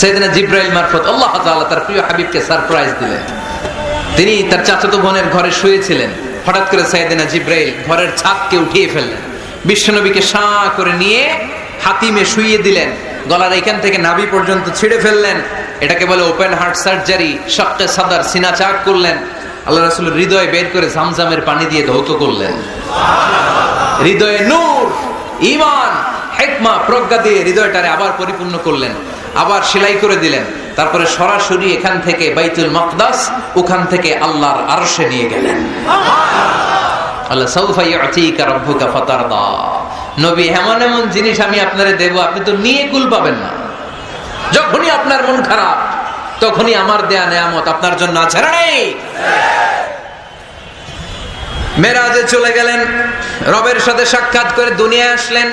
সাইয়েদনা জিবরাইল মারফত আল্লাহ তাআলা তার প্রিয় হাবিবকে সারপ্রাইজ দিলেন। তিনি তার চাচাতো বোনের ঘরে শুয়েছিলেন, হঠাৎ করে সাইয়েদনা জিবরাইল ঘরের ছাদকে উঠিয়ে ফেললেন, বিশ্বনবীকে শাঁ করে নিয়ে হাতিমে শুইয়ে দিলেন, গলার এখান থেকে নাভি পর্যন্ত ছিঁড়ে ফেললেন। এটাকে বলে ওপেন হার্ট সার্জারি, শাক্কে সাদর, সিনা চাক করলেন। আল্লাহ রাসূলের হৃদয় বের করে জামজামের পানি দিয়ে ধৌত করলেন। হৃদয়ে নূর, ঈমান, হিকমা, প্রজ্ঞা দিয়ে হৃদয়টারে আবার পরিপূর্ণ করলেন, আবার সেলাই করে দিলেন। তারপরে সরাসরি এখান থেকে বাইতুল মাকদাস, ওখান থেকে আল্লাহর আরশে নিয়ে গেলেন। আল্লাহ সাউফা ইউতিকা রাব্বুকা ফাতারদা, নবী এমন এমন জিনিস আমি আপনারে দেব, আপনি তো নিয়ে কুল পাবেন না। যখনই আপনার মন খারাপ, তখনই আমার দেয়া নেয়ামত আপনার জন্য আছে না নেই? মেরাজে চলে গেলেন, রবের সাথে সাক্ষাৎ করে দুনিয়ায় আসলেন।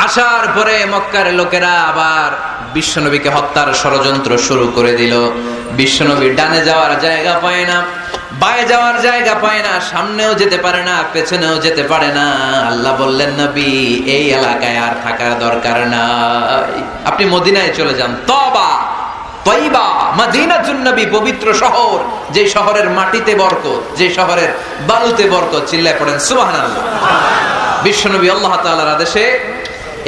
আসার পরে মক্কার লোকেরা আবার বিশ্বনবীকে হত্যার ষড়যন্ত্র শুরু করে দিল। বিশ্বনবী ডানে যাওয়ার জায়গা পায় না, বায়ে যাওয়ার জায়গা পায় না, সামনেও যেতে পারে না, পেছনেও যেতে পারে না। আল্লাহ বললেন, নবী এই এলাকায় আর থাকার দরকার নাই, আপনি মদিনায় চলে যান। তবা তয়বা মদিনাতুন নবী, পবিত্র শহর, যে শহরের মাটিতে বরকত, যে শহরের বালুতে বরকত। চিল্লায় পড়েন সুবহানাল্লাহ। বিশ্বনবী আল্লাহ তাআলার আদেশে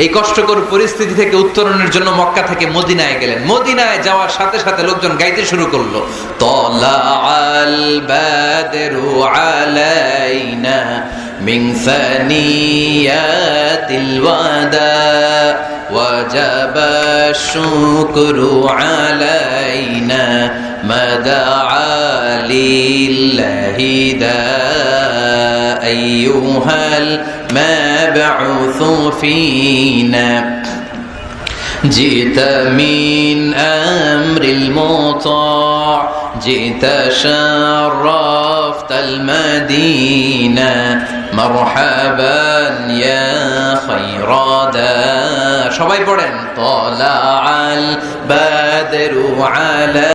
এই কষ্টকর পরিস্থিতি থেকে উত্তরণের জন্য মক্কা থেকে মদিনায় গেলেন। মদিনায় যাওয়ার সাথে সাথে লোকজন গাইতে শুরু করলো, তালাআল বাদরু আলাইনা মিন সানিয়াতিল ওয়াদা ওয়াজাবা শুকরু আলাইনা মাদাআ লিল্লাহি দা আইয়ুহাল مبعوث فينا جئت من أمر المطاع جئت شرفت المدينة مرحبا يا خير دار সবাই পড়েন طلع البدر على